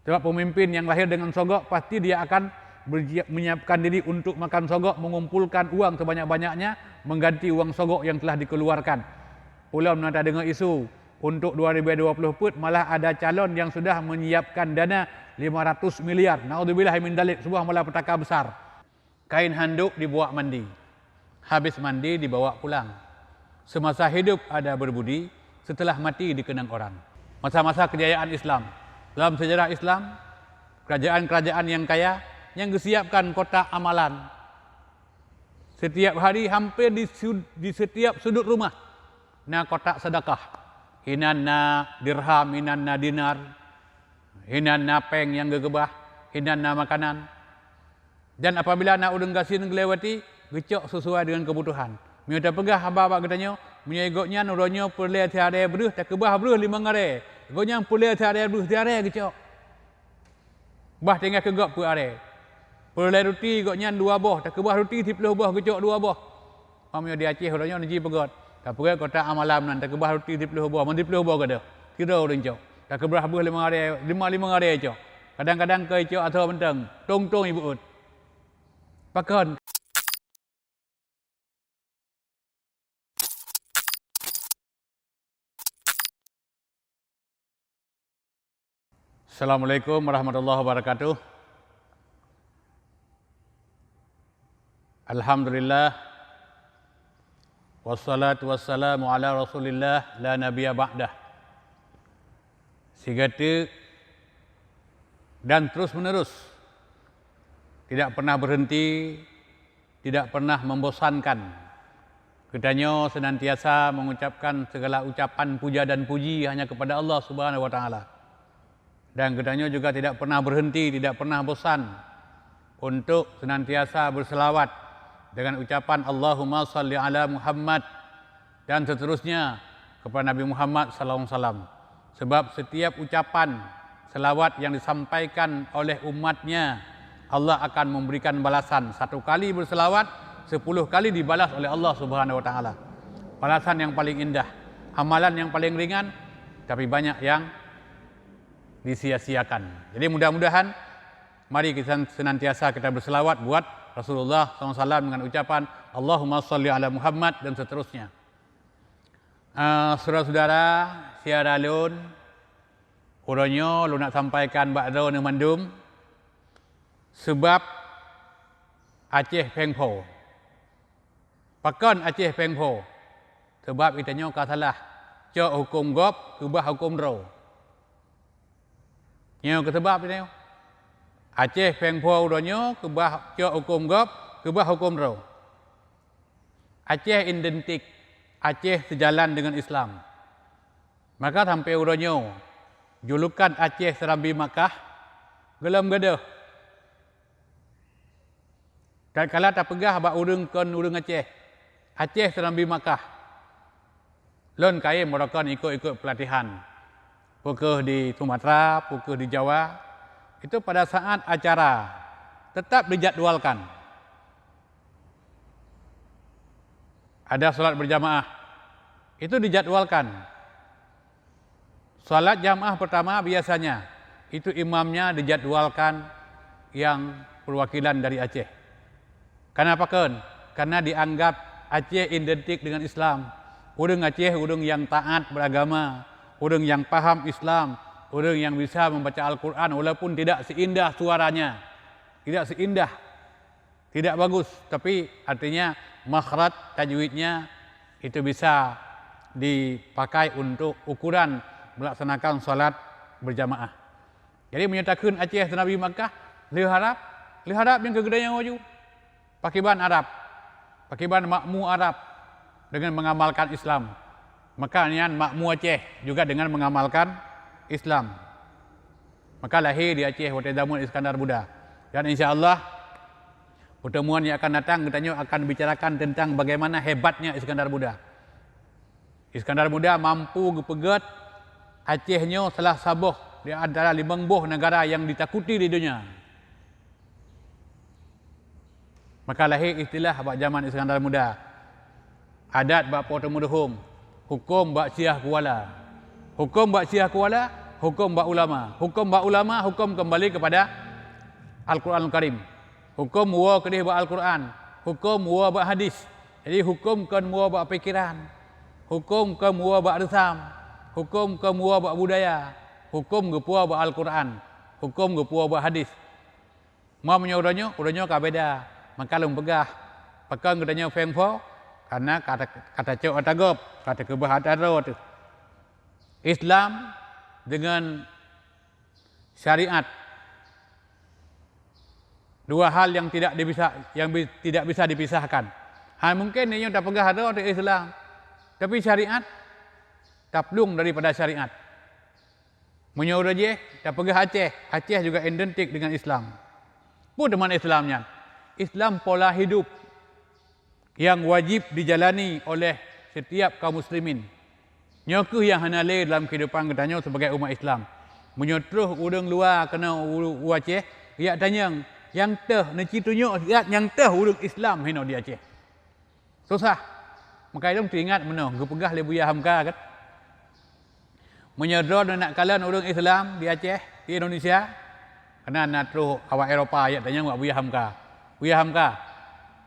Sebab pemimpin yang lahir dengan sogok pasti dia akan menyiapkan diri untuk makan sogok, mengumpulkan uang sebanyak-banyaknya mengganti uang sogok yang telah dikeluarkan. Pulau nak dengar isu untuk 2020 put malah ada calon yang sudah menyiapkan dana 500 miliar. Naudzubillah min dalik, sebuah malapetaka besar. Kain handuk dibawa mandi. Habis mandi dibawa pulang. Semasa hidup ada berbudi, setelah mati dikenang orang. Masa-masa kejayaan Islam. Dalam sejarah Islam, kerajaan-kerajaan yang kaya yang disiapkan kotak amalan. Setiap hari hampir di setiap sudut rumah na kotak sedekah. Hinanna dirham, hinanna dinar, hinanna peng yang gegebah, hinanna makanan. Dan apabila nak udang gasin gelewati, gecok sesuai dengan kebutuhan. Minta pegah hamba katanya, menyegoknya nuronyo perle tiare beruh tak kebah beruh 5 ngare. Goknya perle tiare beruh tiare gecok. Bah tinggal kegok pu are. Perle roti goknya 2 boh, tak kebah roti 30 boh gecok 2 boh. Pamyo di Aceh uronyo niji pegot. Tak pergi kota amalam nan tak kebah roti 30 boh, 30 boh kada. Kira orang cok. Tak kebah beruh 5 ngare, 5 ngare cok. Kadang-kadang ke cok atau menteng, tong-tong ibu ut. Pakon. Assalamualaikum warahmatullahi wabarakatuh. Alhamdulillah. Wassalatu wassalamu ala rasulillah la nabiyya ba'dah. Sigata dan terus menerus. Tidak pernah berhenti, tidak pernah membosankan. Kedanyo senantiasa mengucapkan segala ucapan puja dan puji hanya kepada Allah Subhanahu wa taala. Dan kedanyo juga tidak pernah berhenti, tidak pernah bosan untuk senantiasa berselawat dengan ucapan Allahumma salli ala Muhammad dan seterusnya kepada Nabi Muhammad sallallahu alaihi wasallam. Sebab setiap ucapan selawat yang disampaikan oleh umatnya, Allah akan memberikan balasan. 1 kali berselawat, 10 kali dibalas oleh Allah Subhanahu wa taala. Balasan yang paling indah, amalan yang paling ringan, tapi banyak yang disia-siakan. Jadi mudah-mudahan mari kita senantiasa kita berselawat buat Rasulullah SAW dengan ucapan Allahumma salli ala Muhammad dan seterusnya. Saudara-saudara, siara lun, uronyo lu nak sampaikan bakdo ni mandum sebab Aceh Pengpo. Pakon Aceh Pengpo. Sebab itanya kasalah cok hukum gop, kubah hukum dro. Nyo ke sebab ni. Aceh Pengpo uronyo kubah cok hukum gop, kubah hukum dro. Aceh identik, Aceh sejalan dengan Islam. Maka sampai uronyo julukan Aceh Serambi Makkah gelam gadah. Dan kala tak pegah bak urang kon urang Aceh. Aceh Serambi Makkah. Lon kai merokon ikut-ikut pelatihan. Pukul di Sumatera, pukul di Jawa. Itu pada saat acara tetap dijadwalkan. Ada salat berjamaah. Itu dijadwalkan. Salat jamaah pertama biasanya itu imamnya dijadwalkan yang perwakilan dari Aceh. Kenapa kan? Karena dianggap Aceh identik dengan Islam. Urang Aceh urang yang taat beragama, urang yang paham Islam, urang yang bisa membaca Al-Quran walaupun tidak seindah suaranya, tidak seindah, tidak bagus, tapi artinya makhraj tajwidnya itu bisa dipakai untuk ukuran melaksanakan salat berjamaah. Jadi menyatakan Aceh Serambi Makkah, lihat harap yang kegedean waju. Pakiban Arab, pakiban makmu Arab dengan mengamalkan Islam. Maka nian makmu Aceh juga dengan mengamalkan Islam. Maka lahir di Aceh Hotel Damun Iskandar Muda. Dan insya-Allah pertemuan yang akan datang katanya akan bicarakan tentang bagaimana hebatnya Iskandar Muda. Iskandar Muda mampu pegat Acehnya salah sabuh di antara 5 buah negara yang ditakuti di dunia. Maka lahir istilah bak zaman Iskandar Muda. Adat bak potemu duhum, hukum bak siah kuala. Hukum bak siah kuala hukum ba ulama. Hukum ba ulama, hukum kembali kepada Al-Quranul Karim. Hukum wa kedih ba Al-Quran. Hukum wa ba hadis. Jadi hukum kan wa ba pikiran. Hukum kan wa ba resam. Hukum kan wa ba budaya. Hukum gepua ba Al-Quran. Hukum gepua ba hadis. Mau menyuruhnya, uranya ka beda. Maka lung pegah. Pekan katanya fengfo karena kata cok atagop, kata kebahadaro tu. Islam dengan syariat dua hal yang tidak bisa dipisahkan. Mungkin ini tak pegah ada di Islam, tapi syariat tak pelung daripada syariat. Menyuruh je tak pegah Aceh, Aceh juga identik dengan Islam. Pun teman Islamnya, Islam pola hidup yang wajib dijalani oleh setiap kaum muslimin. Nyokuh yang hanale dalam kehidupan katanya sebagai umat Islam. Menyotruh urang luar kena Aceh, ia tanya yang teh neci tunjuk yang teh urang Islam hino di Aceh. Susah. Maka itu teringat mana gepegah le Buya Hamka kan. Menyodor nak kalan urang Islam di Aceh, di Indonesia. Kena nak terus awak Eropah ia tanya Buya Hamka. Buya Hamka,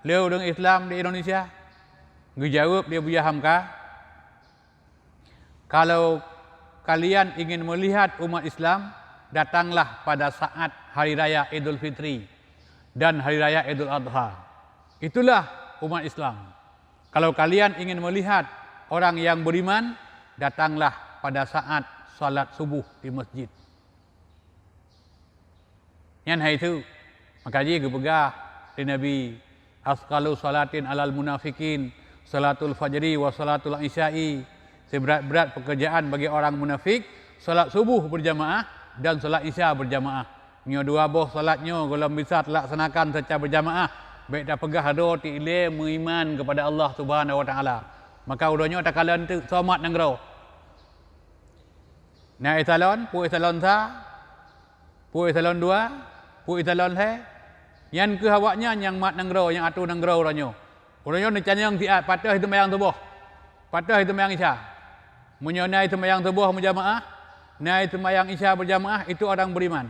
le urang Islam di Indonesia? Ngejawab dia Buya Hamka, kalau kalian ingin melihat umat Islam, datanglah pada saat Hari Raya Idul Fitri dan Hari Raya Idul Adha. Itulah umat Islam. Kalau kalian ingin melihat orang yang beriman, datanglah pada saat salat subuh di masjid. Yang hari itu, maka dia kepegah di Nabi, asqalu salatin alal munafikin, salatul fajri wa salatul isya'i. Seberat-berat pekerjaan bagi orang munafik, salat subuh berjamaah dan salat isya berjamaah. Nyo dua boh salatnya kalau bisa terlaksanakan secara berjamaah, baik dah pegah do ti ile beriman kepada Allah Subhanahu wa taala. Maka udahnya tak kalan tu somat nanggro. Na etalon, pu etalon sa, pu etalon dua, pu etalon he. Yang ke awaknya yang mat nanggro, yang atu nanggro udahnya. Udahnya ni canyang tiat patah itu mayang tubuh. Patah itu mayang isya. Menyonai sembahyang subuh berjamaah, naik sembahyang isya berjamaah, itu orang beriman.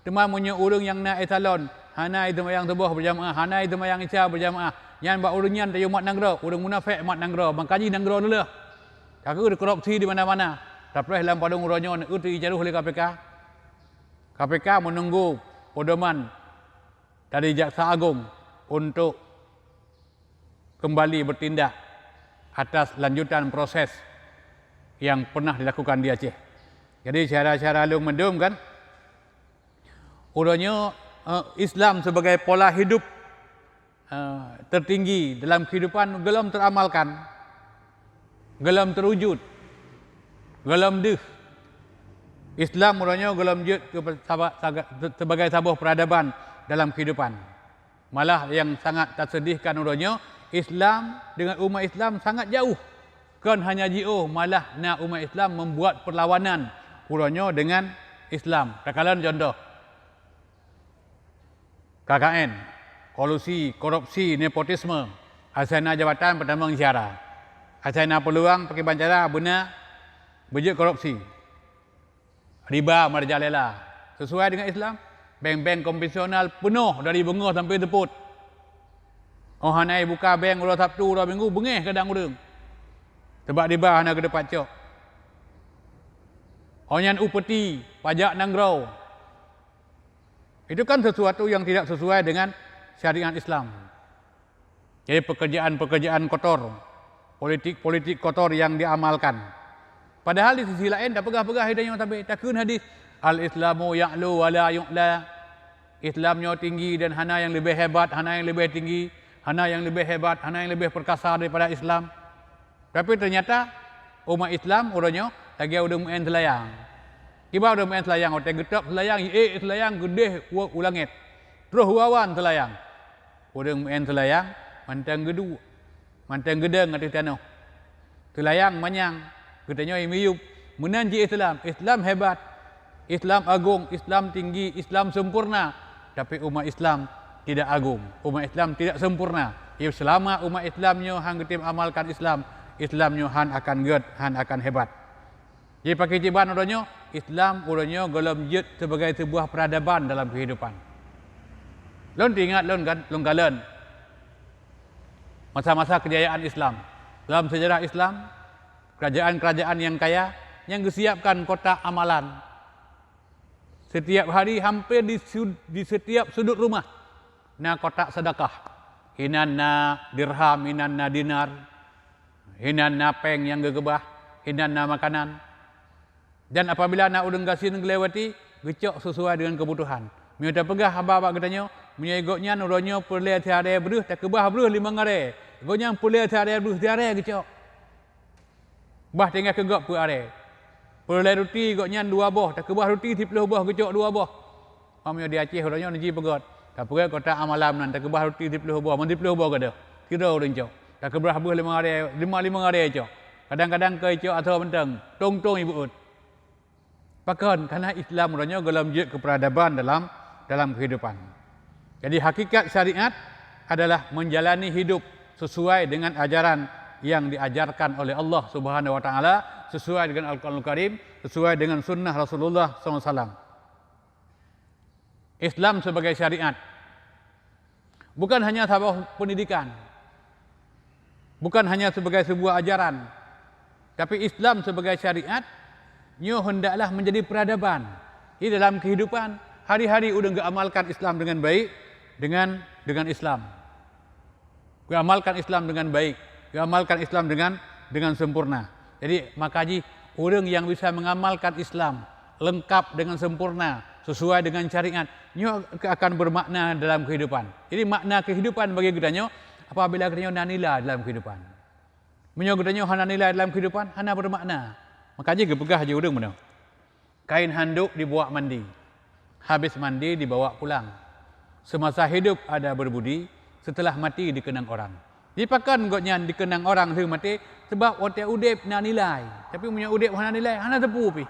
Cuma punya urang yang naik salon, hanai sembahyang subuh berjamaah, hanai sembahyang isya berjamaah. Yang buat urangnya tayu mat nanggro, urang munafik mat nanggro, makanya nanggro dulu. Aku ada korupsi di mana-mana. Tapi dalam padang urangnya itu dijaruh oleh KPK. KPK menunggu pedoman dari Jaksa Agung untuk kembali bertindak atas lanjutan proses yang pernah dilakukan di Aceh. Jadi cara-cara lu mendum kan, urangnya Islam sebagai pola hidup tertinggi dalam kehidupan gelem teramalkan, gelem terwujud, gelem deh. Islam urangnya gelem jut sebagai sabuh peradaban dalam kehidupan. Malah yang sangat tersedihkan urangnya, Islam dengan umat Islam sangat jauh. Kan hanya jio malah nak umat Islam membuat perlawanan urangnya dengan Islam. Kakalan contoh. KKN, kolusi, korupsi, nepotisme, asana jabatan pertama siara. Asana peluang pakai bancara benar berjut korupsi. Riba marjalela. Sesuai dengan Islam, bank-bank konvensional penuh dari bunga sampai teput. Oh hanai buka bank ulah Sabtu ulah Minggu bengih kadang urang. Sebab riba hana ke depan cok. Onyan upeti, pajak nanggro. Itu kan sesuatu yang tidak sesuai dengan syariat Islam. Jadi pekerjaan-pekerjaan kotor, politik-politik kotor yang diamalkan. Padahal di sisi lain tak pegah-pegah hidayah tapi takun hadis al-Islamu ya'lu wa la yu'la. Islamnya tinggi dan hana yang lebih hebat, hana yang lebih tinggi, hana yang lebih hebat, hana yang lebih perkasa daripada Islam. Tapi ternyata umat Islam urangnya lagi udah main selayang. Kiba udah main selayang, otak getap selayang, selayang gede ulangit. Terus wawan selayang. Udah main selayang, mantang gedu, mantang gedeng atau tanah. Selayang manyang, katanya imiyup. Menanji Islam, Islam hebat, Islam agung, Islam tinggi, Islam sempurna. Tapi umat Islam tidak agung, umat Islam tidak sempurna. Ya selama umat Islamnya hang getim amalkan Islam, Islamnya han akan ged, han akan hebat. Jadi pakai ciban urangnya Islam urangnya golom jut sebagai sebuah peradaban dalam kehidupan. Lon ingat lon kan, lon kalen masa-masa kejayaan Islam. Dalam sejarah Islam, kerajaan-kerajaan yang kaya yang disiapkan kotak amalan. Setiap hari hampir di setiap sudut rumah na kotak sedekah. Hinanna dirham, hinanna dinar, hinanna peng yang gegebah, hinanna makanan. Dan apabila nak udang gasin gelewati, gecok sesuai dengan kebutuhan. Minta pegah abah-abah katanya, menyegoknya nuronyo perle tiare beruh, tak kebah beruh 5 ngare. Goknya perle tiare beruh tiare gecok. Bah tinggal kegok pu are. Perle roti goknya 2 boh, tak kebah roti 10 boh gecok 2 boh. Amyo di Aceh uronyo niji pegot. Tak pergi kota amalam nan tak kebah roti 10 boh, 10 boh kada. Kira orang cok. Tak kebah beruh 5 ngare, 5 ngare cok. Kadang-kadang ke cok atau menteng, tong-tong ibu ut. Bahkan karena Islam urangnya golom jut keperadaban dalam kehidupan. Jadi hakikat syariat adalah menjalani hidup sesuai dengan ajaran yang diajarkan oleh Allah Subhanahu wa taala, sesuai dengan Al-Qur'anul Karim, sesuai dengan sunnah Rasulullah SAW. Islam sebagai syariat bukan hanya sebuah pendidikan, bukan hanya sebagai sebuah ajaran, tapi Islam sebagai syariat nyo hendaklah menjadi peradaban. Di dalam kehidupan hari-hari udah amalkan Islam dengan baik, dengan Islam. Amalkan Islam dengan baik, amalkan Islam dengan sempurna. Jadi makanya orang yang bisa mengamalkan Islam lengkap dengan sempurna sesuai dengan syariat, nyo akan bermakna dalam kehidupan. Jadi makna kehidupan bagi kita apabila kita nilai dalam kehidupan. Menyo kita hana nilai dalam kehidupan, hana bermakna. Makanya kepegah je urang mana. Kain handuk dibawa mandi. Habis mandi dibawa pulang. Semasa hidup ada berbudi, setelah mati dikenang orang. Jadi pakan gotnya dikenang orang tu mati sebab otak udip nak nilai. Tapi punya udip hana nilai, hana tepu pi.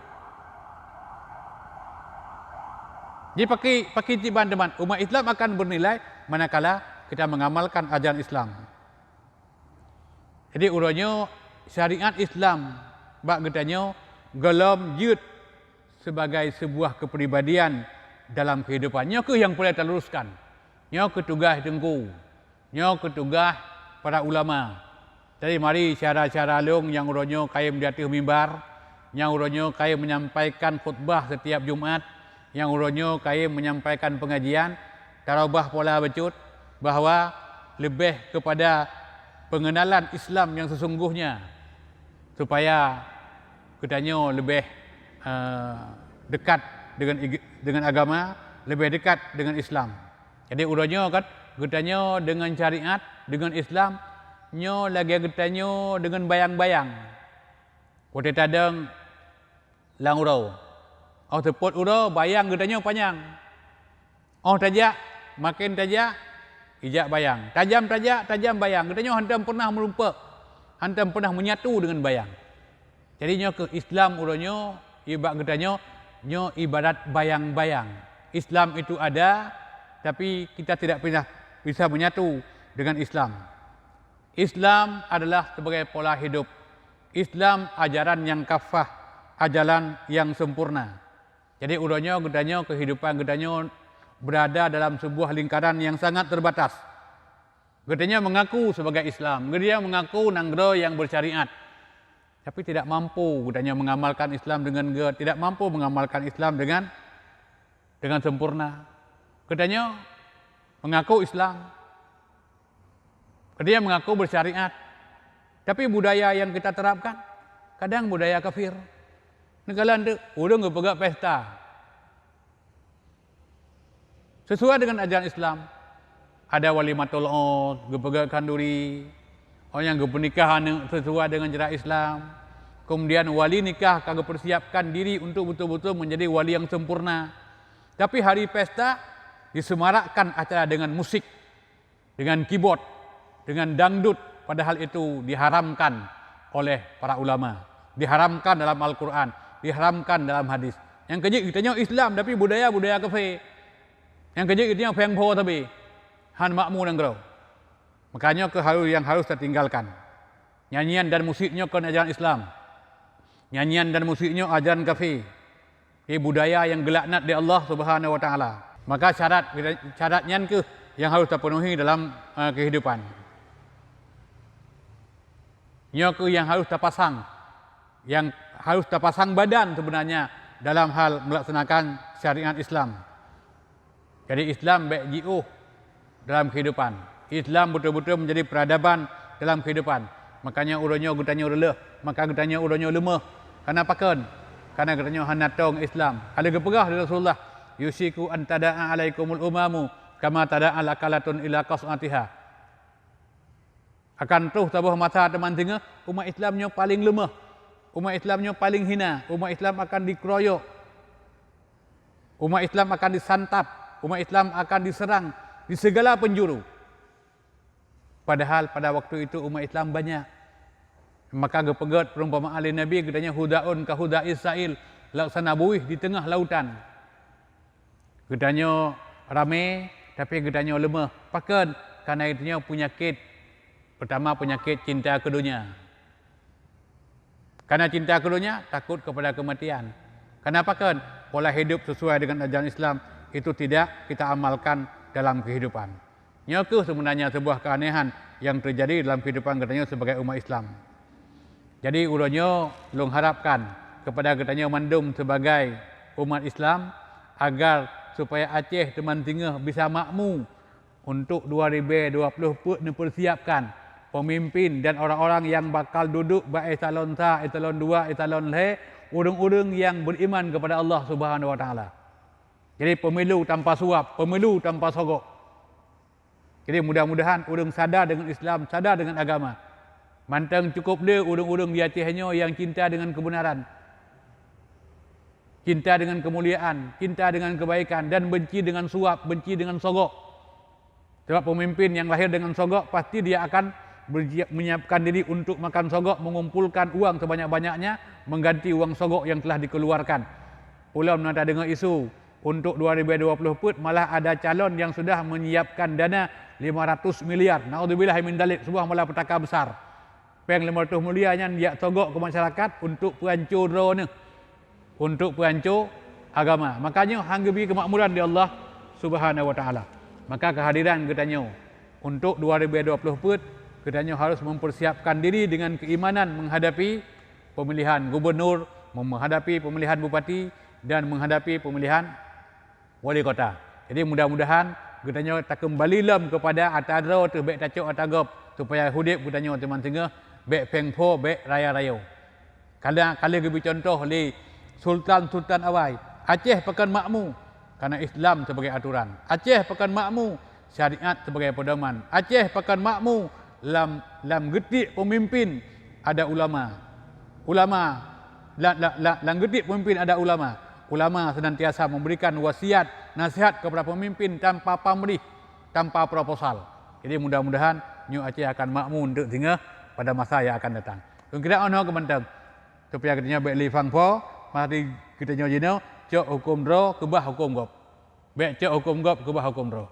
Jadi pakai tiban teman, umat Islam akan bernilai manakala kita mengamalkan ajaran Islam. Jadi urangnya syariat Islam bak getanyo golom jut sebagai sebuah kepribadian dalam kehidupannya ke yang boleh teruskan. Nyo ke tugas tengku. Nyo ke tugas para ulama. Jadi mari cara-cara long yang uronyo kaya di atas mimbar, yang uronyo kaya menyampaikan khutbah setiap Jumat, yang uronyo kaya menyampaikan pengajian, tarobah pola becut bahwa lebih kepada pengenalan Islam yang sesungguhnya supaya katanya lebih dekat dengan agama, lebih dekat dengan Islam. Jadi urangnya kan katanya dengan syariat, dengan Islam, nyo lagi katanya dengan bayang-bayang. Kote tadang lang urau. Oh tepot urau bayang katanya panjang. Oh tajak makin tajak ijak bayang. Tajam bayang. Katanya hantam pernah merumpak. Hantam pernah menyatu dengan bayang. Jadi nyo ke Islam urangnya ibarat katanya nyo ibarat bayang-bayang. Islam itu ada tapi kita tidak pernah bisa menyatu dengan Islam. Islam adalah sebagai pola hidup. Islam ajaran yang kafah, ajaran yang sempurna. Jadi urangnya katanya kehidupan katanya berada dalam sebuah lingkaran yang sangat terbatas. Katanya mengaku sebagai Islam, dia mengaku nanggro yang bersyariat. Tapi tidak mampu katanya mengamalkan Islam tidak mampu mengamalkan Islam dengan sempurna. Katanya mengaku Islam. Dia mengaku bersyariat. Tapi budaya yang kita terapkan kadang budaya kafir. Negara itu udah nggak pegak pesta. Sesuai dengan ajaran Islam. Ada walimatul ud, gepegak kanduri, orang yang pernikahan sesuai dengan cara Islam. Kemudian wali nikah kagak persiapkan diri untuk betul-betul menjadi wali yang sempurna. Tapi hari pesta disemarakkan acara dengan musik, dengan keyboard, dengan dangdut. Padahal itu diharamkan oleh para ulama, diharamkan dalam Al-Quran, diharamkan dalam hadis. Yang kejik kitanya Islam tapi budaya kafir. Yang kejik kitanya pengpo tapi han makmu dan gerau. Makanya yang harus tertinggalkan. Nyanyian dan musiknya ke ajaran Islam. Nyanyian dan musiknya ajaran kafir. Budaya yang gelaknat di Allah Subhanahu wa taala. Maka syaratnya ke yang harus terpenuhi dalam kehidupan. Nyoku yang harus terpasang, yang harus terpasang badan sebenarnya dalam hal melaksanakan syariat Islam. Jadi Islam baik jiuh dalam kehidupan. Islam betul-betul menjadi peradaban dalam kehidupan. Makanya urunyo gutanya ureleh, maka gutanya urunyo lemah. Karena pakan? Karena gutanya hanatong Islam. Ada gepegah dari Rasulullah, yusiku an tada'a alaikumul umamu kama tada'a lakalatun ila qas'atiha. Akan terus tabuh masa teman tengah, umat Islamnya paling lemah. Umat Islamnya paling hina. Umat Islam akan dikeroyok. Umat Islam akan disantap. Umat Islam akan diserang di segala penjuru. Padahal pada waktu itu umat Islam banyak. Maka gepegat perumpamaan oleh Nabi katanya hudaun ka huda Israil, laksana buih di tengah lautan. Katanya ramai tapi katanya lemah. Pakan karena itunya penyakit. Pertama penyakit cinta ke dunia. Karena cinta ke dunia takut kepada kematian. Kenapa kan? Pola hidup sesuai dengan ajaran Islam itu tidak kita amalkan dalam kehidupan. Nyokuh sebenarnya sebuah keanehan yang terjadi dalam kehidupan katanya sebagai umat Islam. Jadi urunyo long harapkan kepada katanya mandum sebagai umat Islam agar supaya Aceh teman tingah bisa makmum untuk 2020 dipersiapkan pemimpin dan orang-orang yang bakal duduk baik etalon 1, etalon 2, etalon le, urung-urung yang beriman kepada Allah Subhanahu wa taala. Jadi pemilu tanpa suap, pemilu tanpa sogok. Jadi mudah-mudahan urung sadar dengan Islam, sadar dengan agama. Mantang cukup dia urung-urung di Acehnya yang cinta dengan kebenaran. Cinta dengan kemuliaan, cinta dengan kebaikan dan benci dengan suap, benci dengan sogok. Sebab pemimpin yang lahir dengan sogok pasti dia akan menyiapkan diri untuk makan sogok, mengumpulkan uang sebanyak-banyaknya mengganti uang sogok yang telah dikeluarkan. Pulau nanti dengar isu untuk 2020 put malah ada calon yang sudah menyiapkan dana 500 miliar. Naudzubillah min dalik, sebuah malapetaka besar. Peng 500 miliarnya dia sogok ke masyarakat untuk perancur drone, untuk perancur agama. Makanya hanggebi kemakmuran di Allah Subhanahu wa taala. Maka kehadiran katanya untuk 2020 put katanya harus mempersiapkan diri dengan keimanan menghadapi pemilihan gubernur, menghadapi pemilihan bupati dan menghadapi pemilihan wali kota. Jadi mudah-mudahan katanya tak kembali lem kepada atadro tu baik tacuk atagop supaya hudip katanya teman tengah baik pengpo baik raya-raya. Kala gibi contoh li sultan-sultan awai, Aceh pekan makmu karena Islam sebagai aturan. Aceh pekan makmu syariat sebagai pedoman. Aceh pekan makmu lam getik pemimpin ada ulama. Lam getik pemimpin ada ulama. Ulama senantiasa memberikan wasiat, nasihat kepada pemimpin tanpa pamrih, tanpa proposal. Jadi mudah-mudahan New Aceh akan makmum untuk tinggal pada masa yang akan datang. Kira ono kementang supaya katanya baik li fangpo, mari kita nyojino cok hukum dro kebah hukum gop. Baik cok hukum gop kebah hukum dro.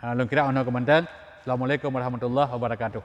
Kira ono kementang. Assalamualaikum warahmatullahi wabarakatuh.